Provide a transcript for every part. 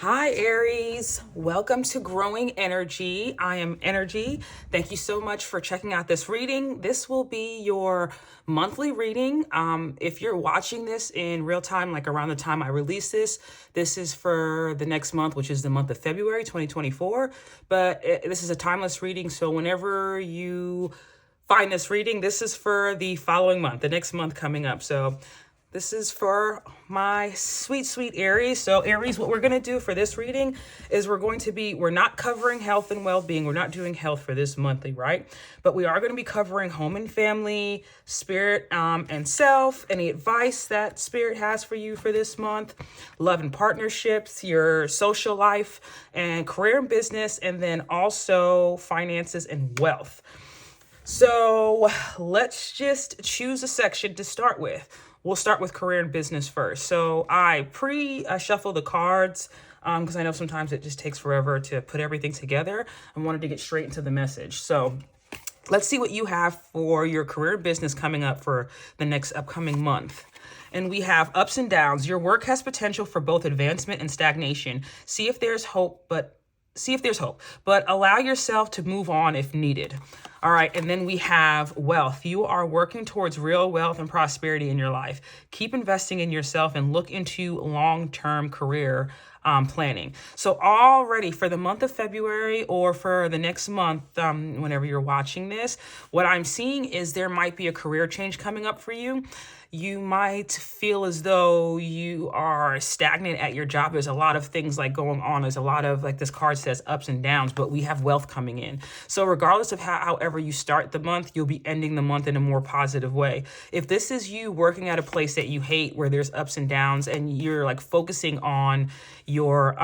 Hi, Aries. Welcome to Growing Energy. I am Energy. Thank you so much for checking out this reading. This will be your monthly reading. If you're watching this in real time, like around the time I release this, this is for the next month, which is the month of February 2024. But this is a timeless reading. So whenever you find this reading, this is for the following month, the next month coming up. So this is for my sweet, sweet Aries. So Aries, what we're going to do for this reading is we're not covering health and well-being. We're not doing health for this monthly, right? But we are going to be covering home and family, spirit, and self, any advice that spirit has for you for this month, love and partnerships, your social life and career and business, and then also finances and wealth. So let's just choose a section to start with. We'll start with career and business first. So I shuffle the cards because I know sometimes it just takes forever to put everything together. I wanted to get straight into the message. So let's see what you have for your career and business coming up for the next upcoming month. And we have ups and downs. Your work has potential for both advancement and stagnation. See if there's hope, but allow yourself to move on if needed. All right. And then we have wealth. You are working towards real wealth and prosperity in your life. Keep investing in yourself and look into long-term career planning. So already for the month of February or for the next month, whenever you're watching this, what I'm seeing is there might be a career change coming up for you. You might feel as though you are stagnant at your job. There's a lot of things like going on. There's a lot of, like this card says, ups and downs, but we have wealth coming in. So regardless of however you start the month, you'll be ending the month in a more positive way. If this is you working at a place that you hate, where there's ups and downs, and you're like focusing on your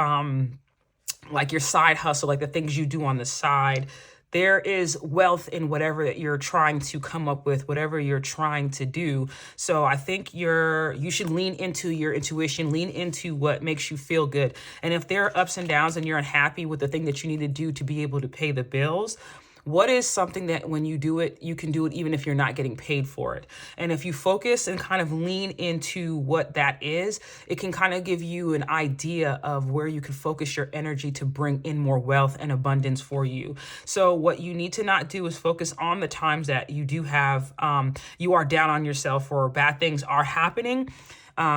like your side hustle, like the things you do on the side, there is wealth in whatever that you're trying to come up with, whatever you're trying to do. So I think you should lean into your intuition, lean into what makes you feel good. And if there are ups and downs and you're unhappy with the thing that you need to do to be able to pay the bills, what is something that when you do it, you can do it even if you're not getting paid for it? And if you focus and kind of lean into what that is, it can kind of give you an idea of where you can focus your energy to bring in more wealth and abundance for you. So what you need to not do is focus on the times that you do have, you are down on yourself or bad things are happening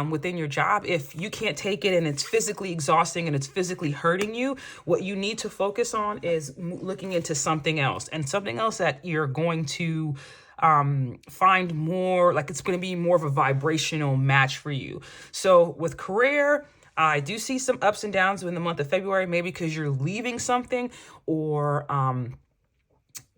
within your job. If you can't take it and it's physically exhausting and it's physically hurting you, what you need to focus on is looking into something else, and something else that you're going to find more, like it's going to be more of a vibrational match for you. So with career, I do see some ups and downs in the month of February, maybe because you're leaving something or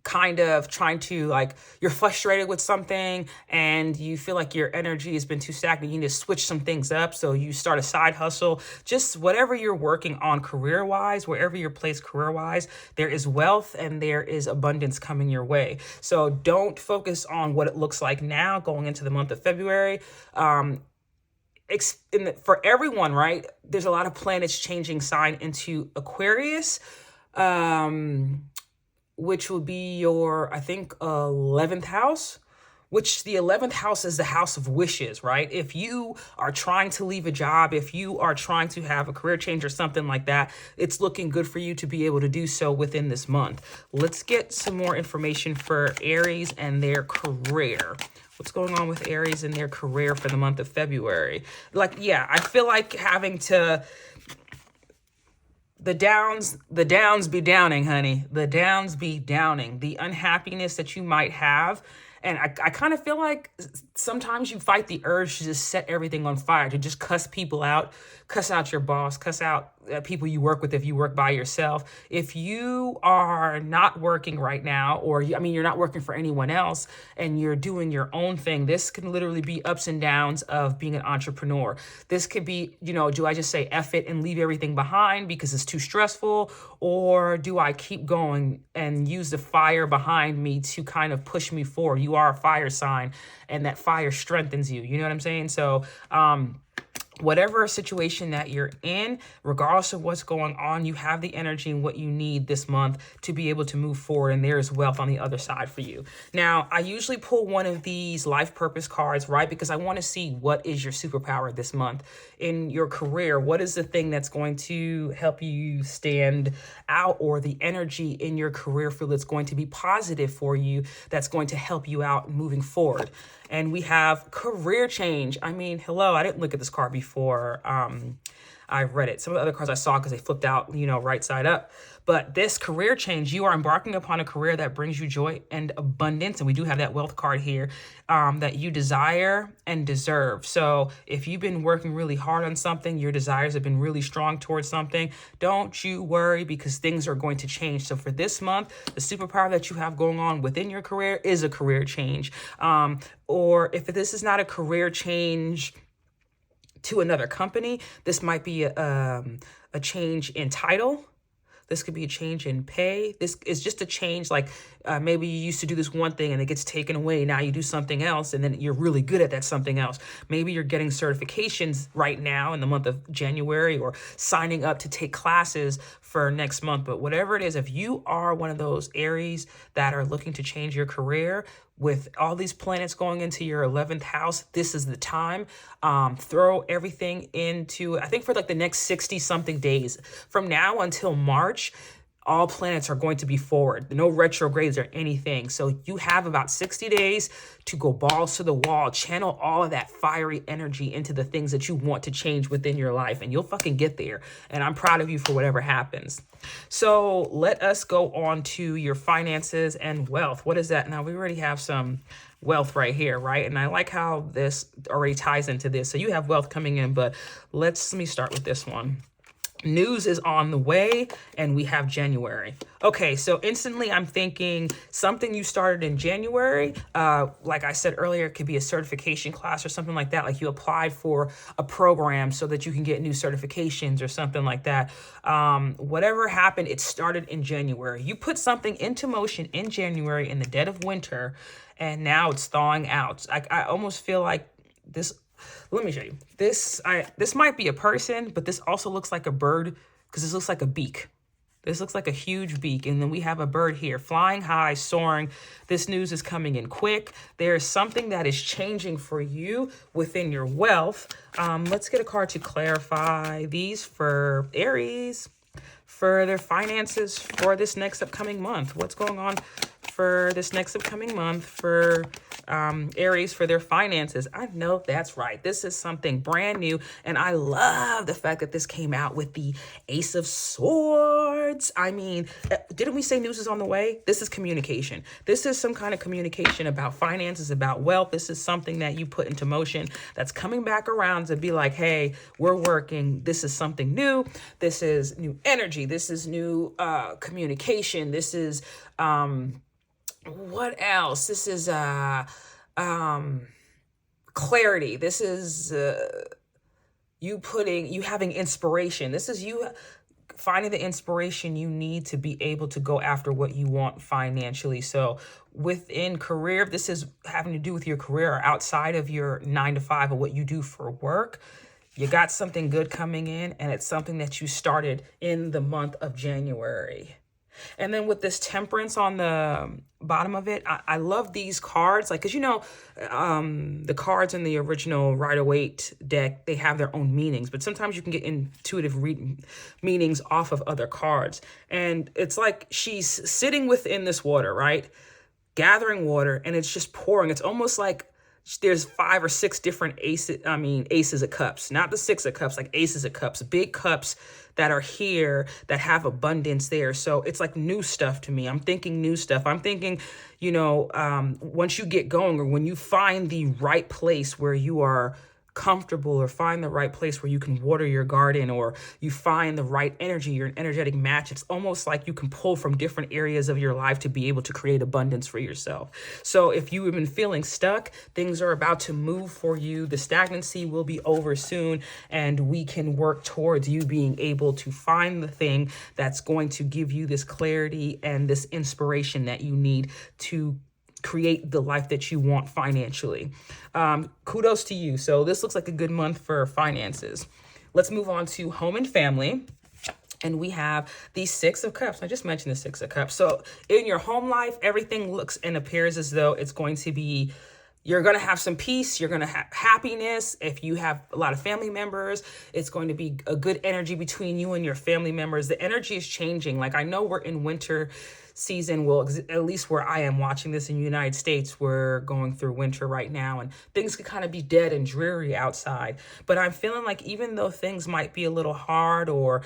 kind of trying to, like, you're frustrated with something and you feel like your energy has been too stagnant. You need to switch some things up. So you start a side hustle, just whatever you're working on career wise, wherever you're placed career wise, there is wealth and there is abundance coming your way. So don't focus on what it looks like now going into the month of February. For everyone, right? There's a lot of planets changing sign into Aquarius. Which will be your, I think, 11th house, which the 11th house is the house of wishes, right? If you are trying to leave a job, if you are trying to have a career change or something like that, it's looking good for you to be able to do so within this month. Let's get some more information for Aries and their career. What's going on with Aries and their career for the month of February? Like, yeah, I feel like having to... The downs be downing, honey. The downs be downing. The unhappiness that you might have. And I kind of feel like sometimes you fight the urge to just set everything on fire, to just cuss people out, cuss out your boss, cuss out people you work with if you work by yourself. If you are not working right now, or you're not working for anyone else and you're doing your own thing, this can literally be ups and downs of being an entrepreneur. This could be, do I just say F it and leave everything behind because it's too stressful? Or do I keep going and use the fire behind me to kind of push me forward? You are a fire sign and that fire strengthens you. You know what I'm saying? So, whatever situation that you're in, regardless of what's going on, you have the energy and what you need this month to be able to move forward. And there is wealth on the other side for you. Now, I usually pull one of these life purpose cards, right? Because I want to see what is your superpower this month in your career. What is the thing that's going to help you stand out, or the energy in your career field that's going to be positive for you, that's going to help you out moving forward. And we have career change. I mean, hello, I didn't look at this card before I read it. Some of the other cards I saw because they flipped out, right side up. But this career change, you are embarking upon a career that brings you joy and abundance. And we do have that wealth card here that you desire and deserve. So if you've been working really hard on something, your desires have been really strong towards something, don't you worry, because things are going to change. So for this month, the superpower that you have going on within your career is a career change. Or if this is not a career change to another company, this might be a change in title. This could be a change in pay. This is just a change, like maybe you used to do this one thing and it gets taken away. Now you do something else and then you're really good at that something else. Maybe you're getting certifications right now in the month of January, or signing up to take classes for next month. But whatever it is, if you are one of those Aries that are looking to change your career, with all these planets going into your 11th house, this is the time. Throw everything into, I think for like the next 60 something days from now until March, all planets are going to be forward. No retrogrades or anything. So you have about 60 days to go balls to the wall, channel all of that fiery energy into the things that you want to change within your life, and you'll fucking get there. And I'm proud of you for whatever happens. So let us go on to your finances and wealth. What is that? Now, we already have some wealth right here, right? And I like how this already ties into this. So you have wealth coming in, but let me start with this one. News is on the way, and we have January. Okay, so instantly I'm thinking something you started in January. Like I said earlier, it could be a certification class or something like that. Like you applied for a program so that you can get new certifications or something like that. Whatever happened, it started in January. You put something into motion in January in the dead of winter, and now it's thawing out. I almost feel like this. Let me show you. This might be a person, but this also looks like a bird, because this looks like a beak. This looks like a huge beak. And then we have a bird here flying high, soaring. This news is coming in quick. There's something that is changing for you within your wealth. Let's get a card to clarify these for Aries, for their finances for this next upcoming month. What's going on for this next upcoming month for Aries, for their finances? I know that's right. This is something brand new. And I love the fact that this came out with the Ace of Swords. I mean, didn't we say news is on the way? This is communication. This is some kind of communication about finances, about wealth. This is something that you put into motion that's coming back around to be like, hey, we're working. This is something new. This is new energy. This is new communication. This is what else? This is clarity. This is you having inspiration. This is you finding the inspiration you need to be able to go after what you want financially. So within career, this is having to do with your career or outside of your 9 to 5 or what you do for work. You got something good coming in, and it's something that you started in the month of January. And then with this Temperance on the bottom of it, I love these cards. Like, because the cards in the original Rider-Waite deck, they have their own meanings. But sometimes you can get intuitive meanings off of other cards. And it's like she's sitting within this water, right? Gathering water, and it's just pouring. It's almost like there's 5 or 6 different aces of cups, not the 6 of cups, like aces of cups, big cups that are here that have abundance there. So it's like new stuff to me. I'm thinking new stuff. I'm thinking, once you get going, or when you find the right place where you are comfortable, or find the right place where you can water your garden, or you find the right energy, you're an energetic match. It's almost like you can pull from different areas of your life to be able to create abundance for yourself. So if you have been feeling stuck, things are about to move for you. The stagnancy will be over soon, and we can work towards you being able to find the thing that's going to give you this clarity and this inspiration that you need to create the life that you want financially. Kudos to you. So this looks like a good month for finances. Let's move on to home and family. And we have the Six of Cups. I just mentioned the Six of Cups. So in your home life, everything looks and appears as though it's going to be, you're going to have some peace. You're going to have happiness. If you have a lot of family members, it's going to be a good energy between you and your family members. The energy is changing. Like, I know we're in winter season. Well, at least where I am watching this in the United States, we're going through winter right now, and things could kind of be dead and dreary outside. But I'm feeling like even though things might be a little hard or,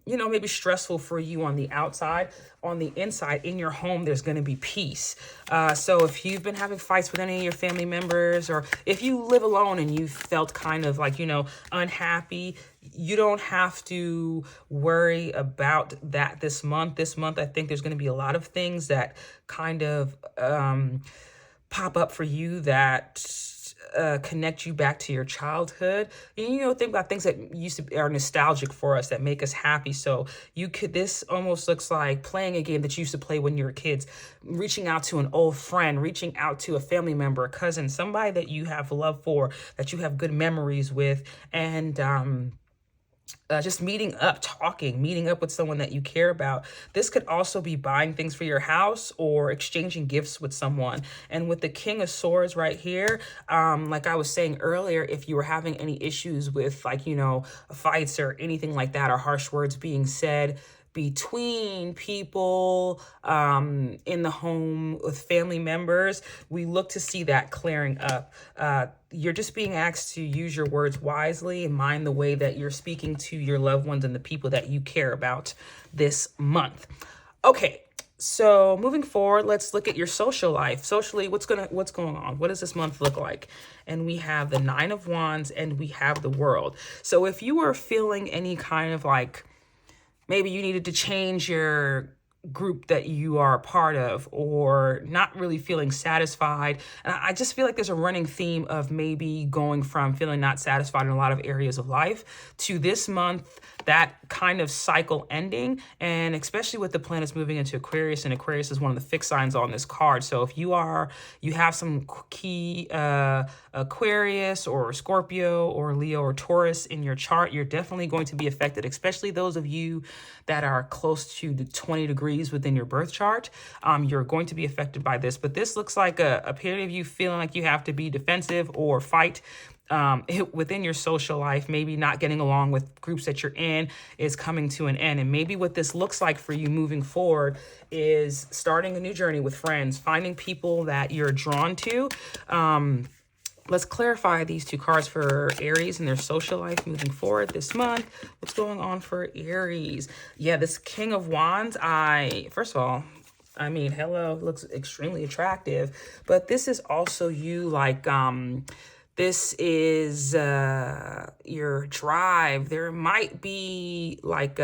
maybe stressful for you on the outside, on the inside, in your home, there's going to be peace. So if you've been having fights with any of your family members, or if you live alone and you felt kind of like, unhappy, you don't have to worry about that this month. This month, I think there's going to be a lot of things that kind of pop up for you that connect you back to your childhood. And, think about things that used to be, are nostalgic for us, that make us happy. So this almost looks like playing a game that you used to play when you were kids, reaching out to an old friend, reaching out to a family member, a cousin, somebody that you have love for, that you have good memories with, and just meeting up with someone that you care about. This could also be buying things for your house or exchanging gifts with someone. And with the King of Swords right here, like I was saying earlier, if you were having any issues with fights or anything like that, or harsh words being said between people in the home with family members, we look to see that clearing up. You're just being asked to use your words wisely and mind the way that you're speaking to your loved ones and the people that you care about this month. Okay, so moving forward, let's look at your social life. Socially, what's going on? What does this month look like? And we have the Nine of Wands and we have the World. So if you are feeling any kind of like, maybe you needed to change your group that you are a part of, or not really feeling satisfied. And I just feel like there's a running theme of maybe going from feeling not satisfied in a lot of areas of life to this month, that kind of cycle ending. And especially with the planets moving into Aquarius, and Aquarius is one of the fixed signs on this card. So if you have some key Aquarius or Scorpio or Leo or Taurus in your chart, you're definitely going to be affected, especially those of you that are close to the 20 degrees within your birth chart. You're going to be affected by this. But this looks like a period of you feeling like you have to be defensive or fight within your social life. Maybe not getting along with groups that you're in is coming to an end. And maybe what this looks like for you moving forward is starting a new journey with friends, finding people that you're drawn to. Let's clarify these two cards for Aries and their social life moving forward this month. What's going on for Aries? Yeah, this King of Wands, first of all, hello, looks extremely attractive. But this is also you, like, this is your drive. There might be like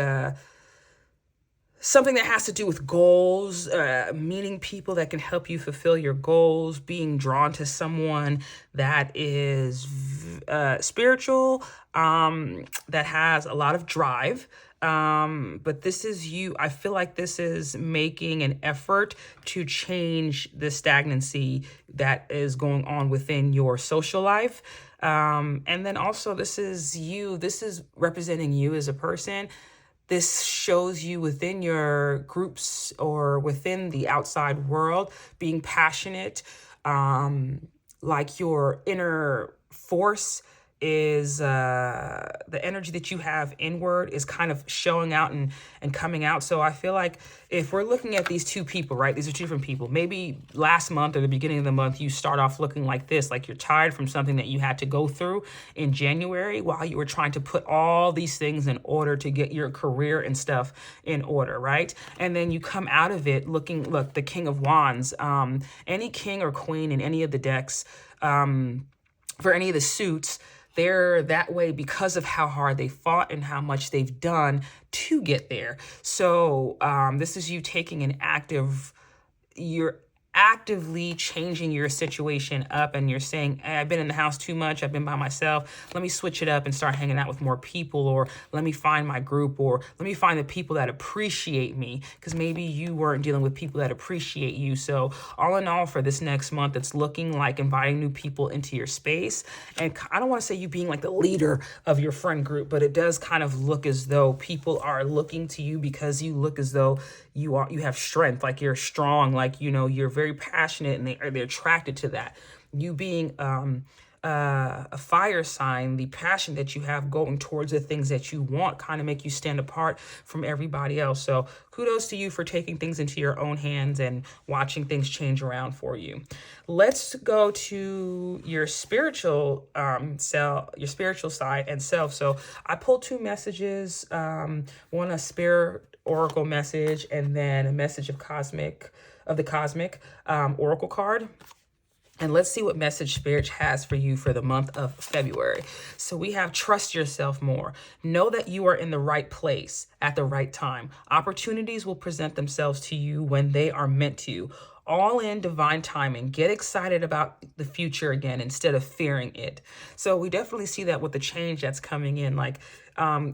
something that has to do with goals, meeting people that can help you fulfill your goals, being drawn to someone that is spiritual, that has a lot of drive. But this is you. I feel like this is making an effort to change the stagnancy that is going on within your social life. And then also this is you. This is representing you as a person. This shows you within your groups or within the outside world being passionate, like your inner force is the energy that you have inward is kind of showing out and coming out. So I feel like if we're looking at these two people, right, these are two different people. Maybe last month or the beginning of the month, you start off looking like this, like you're tired from something that you had to go through in January while you were trying to put all these things in order to get your career and stuff in order, right? And then you come out of it looking, look, the King of Wands, any king or queen in any of the decks, for any of the suits, they're that way because of how hard they fought and how much they've done to get there. So this is you taking an active, you're actively changing your situation up, and you're saying, hey, I've been in the house too much, I've been by myself, let me switch it up and start hanging out with more people, or let me find my group, or let me find the people that appreciate me, because maybe you weren't dealing with people that appreciate you. So all in all, for this next month, it's looking like inviting new people into your space. And I don't want to say you being like the leader of your friend group, but it does kind of look as though people are looking to you because you look as though you have strength, like you're strong, like, you're very passionate, and they're attracted to that. You being a fire sign, the passion that you have going towards the things that you want kind of make you stand apart from everybody else. So kudos to you for taking things into your own hands and watching things change around for you. Let's go to your spiritual your spiritual side and self. So I pulled two messages, one a spirit oracle message, and then a message of the cosmic oracle card. And let's see what message Spirit has for you for the month of February. So we have trust yourself more. Know that you are in the right place at the right time. Opportunities will present themselves to you when they are meant to. All in divine timing. Get excited about the future again instead of fearing it. So we definitely see that with the change that's coming in. Like,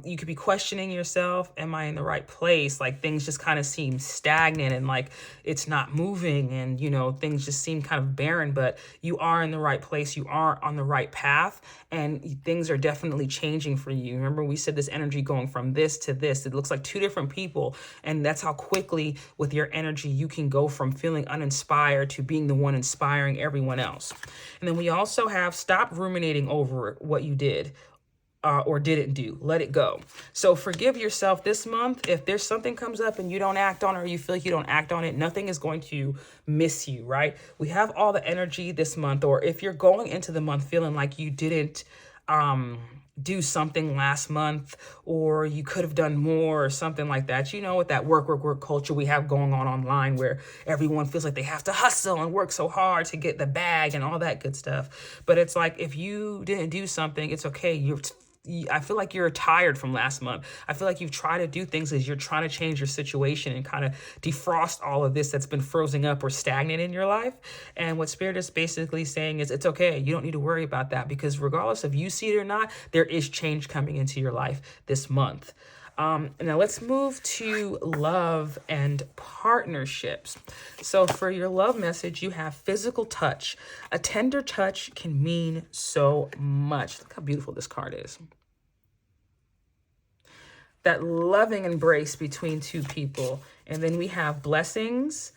you could be questioning yourself. Am I in the right place? Like, things just kind of seem stagnant and like it's not moving, and things just seem kind of barren, but you are in the right place. You are on the right path, and things are definitely changing for you. Remember, we said this energy going from this to this. It looks like two different people, and that's how quickly with your energy you can go from feeling uninspired to being the one inspiring everyone else. And then we also have stop ruminating over what you did or didn't do. Let it go. So forgive yourself this month. If there's something comes up and you don't act on it, or you feel like you don't act on it, nothing is going to miss you, right? We have all the energy this month. Or if you're going into the month feeling like you didn't do something last month, or you could have done more or something like that, with that work culture we have going on online, where everyone feels like they have to hustle and work so hard to get the bag and all that good stuff. But it's like, if you didn't do something, it's okay. I feel like you're tired from last month. I feel like you've tried to do things as you're trying to change your situation and kind of defrost all of this that's been frozen up or stagnant in your life. And what Spirit is basically saying is, it's okay. You don't need to worry about that, because regardless if you see it or not, there is change coming into your life this month. Now let's move to love and partnerships. So for your love message, you have physical touch. A tender touch can mean so much. Look how beautiful this card is. That loving embrace between two people. And then we have blessings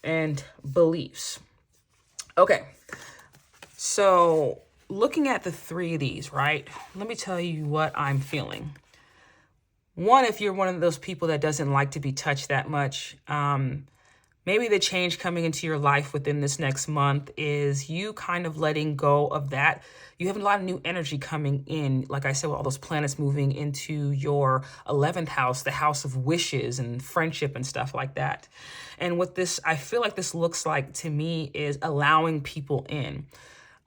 and beliefs. Okay. So looking at the three of these, right? Let me tell you what I'm feeling. One, if you're one of those people that doesn't like to be touched that much, maybe the change coming into your life within this next month is you kind of letting go of that. You have a lot of new energy coming in. Like I said, with all those planets moving into your 11th house, the house of wishes and friendship and stuff like that. And what this, I feel like this looks like to me, is allowing people in.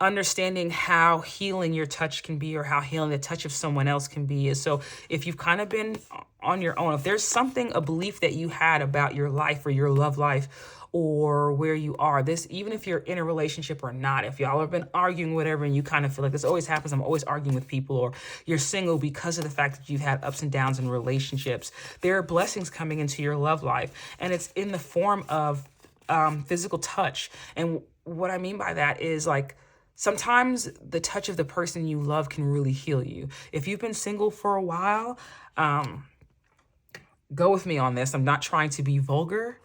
Understanding how healing your touch can be, or how healing the touch of someone else can be. Is so if you've kind of been on your own, if there's something, a belief that you had about your life or your love life or where you are, this, even if you're in a relationship or not, if y'all have been arguing, whatever, and you kind of feel like this always happens, I'm always arguing with people, or you're single because of the fact that you've had ups and downs in relationships, there are blessings coming into your love life, and it's in the form of physical touch. And what I mean by that is, like, sometimes the touch of the person you love can really heal you. If you've been single for a while, go with me on this. I'm not trying to be vulgar,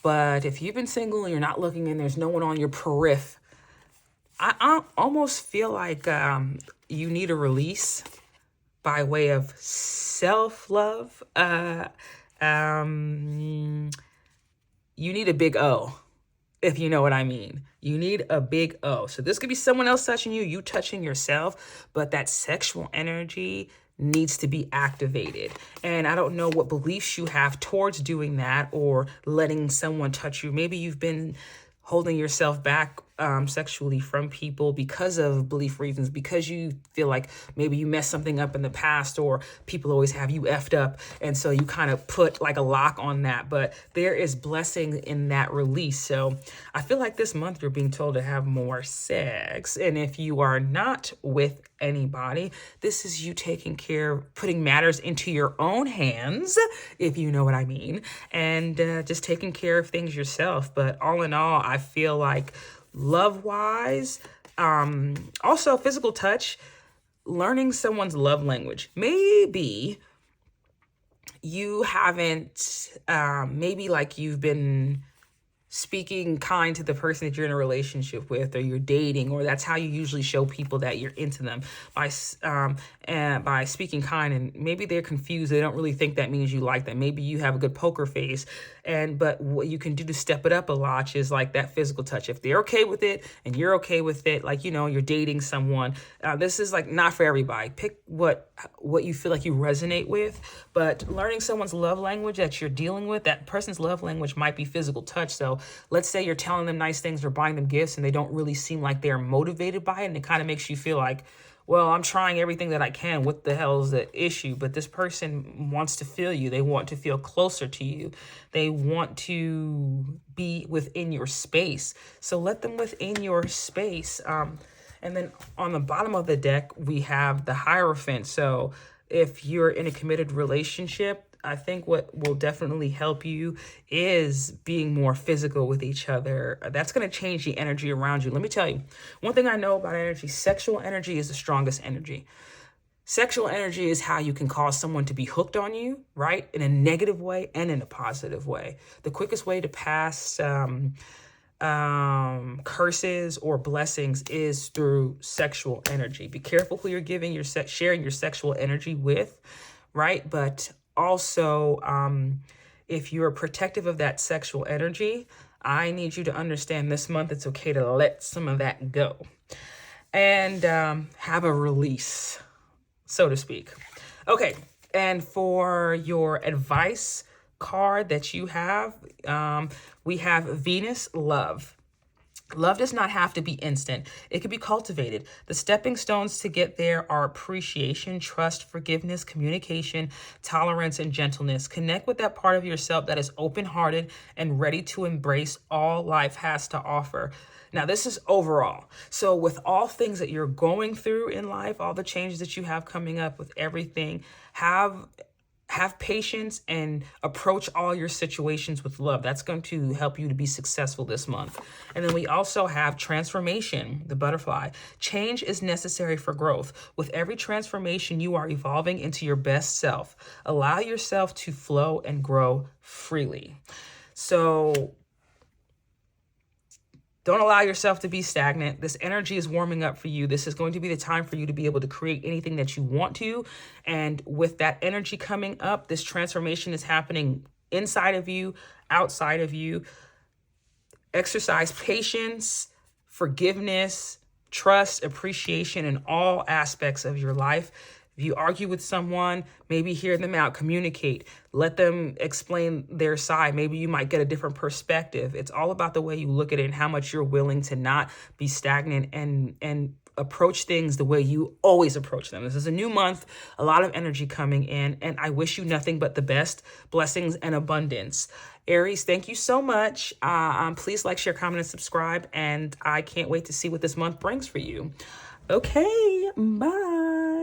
but if you've been single and you're not looking and there's no one on your periphery, I almost feel like you need a release by way of self-love. You need a big O, if you know what I mean. You need a big O. So this could be someone else touching you, you touching yourself, but that sexual energy needs to be activated. And I don't know what beliefs you have towards doing that or letting someone touch you. Maybe you've been holding yourself back sexually from people because of belief reasons, because you feel like maybe you messed something up in the past, or people always have you effed up. And so you kind of put like a lock on that, but there is blessing in that release. So I feel like this month you're being told to have more sex. And if you are not with anybody, this is you taking care, putting matters into your own hands, if you know what I mean, and just taking care of things yourself. But all in all, I feel like love wise, also physical touch, learning someone's love language. Maybe you haven't, maybe like you've been speaking kind to the person that you're in a relationship with, or you're dating, or that's how you usually show people that you're into them, and by speaking kind. And maybe they're confused. They don't really think that means you like them. Maybe you have a good poker face, but what you can do to step it up a notch is like that physical touch. If they're okay with it and you're okay with it, like, you're dating someone, this is like not for everybody. Pick what you feel like you resonate with, but learning someone's love language that you're dealing with, that person's love language might be physical touch. So let's say you're telling them nice things or buying them gifts and they don't really seem like they're motivated by it. And it kind of makes you feel like, well, I'm trying everything that I can. What the hell is the issue? But this person wants to feel you. They want to feel closer to you. They want to be within your space. So let them within your space. And then on the bottom of the deck, we have the Hierophant. So if you're in a committed relationship, I think what will definitely help you is being more physical with each other. That's going to change the energy around you. Let me tell you, one thing I know about energy, sexual energy is the strongest energy. Sexual energy is how you can cause someone to be hooked on you, right? In a negative way and in a positive way. The quickest way to pass curses or blessings is through sexual energy. Be careful who you're giving sharing your sexual energy with, right? But also, if you're protective of that sexual energy, I need you to understand this month it's okay to let some of that go and have a release, so to speak. Okay, and for your advice card that you have, we have Venus Love. Love does not have to be instant. It can be cultivated. The stepping stones to get there are appreciation, trust, forgiveness, communication, tolerance, and gentleness. Connect with that part of yourself that is open-hearted and ready to embrace all life has to offer. Now, this is overall. So with all things that you're going through in life, all the changes that you have coming up with everything, have patience and approach all your situations with love. That's going to help you to be successful this month. And then we also have transformation, the butterfly. Change is necessary for growth. With every transformation, you are evolving into your best self. Allow yourself to flow and grow freely. So don't allow yourself to be stagnant. This energy is warming up for you. This is going to be the time for you to be able to create anything that you want to. And with that energy coming up, this transformation is happening inside of you, outside of you. Exercise patience, forgiveness, trust, appreciation in all aspects of your life. If you argue with someone, maybe hear them out, communicate, let them explain their side. Maybe you might get a different perspective. It's all about the way you look at it and how much you're willing to not be stagnant and approach things the way you always approach them. This is a new month, a lot of energy coming in, and I wish you nothing but the best, blessings and abundance. Aries, thank you so much. Please like, share, comment, and subscribe, and I can't wait to see what this month brings for you. Okay, bye.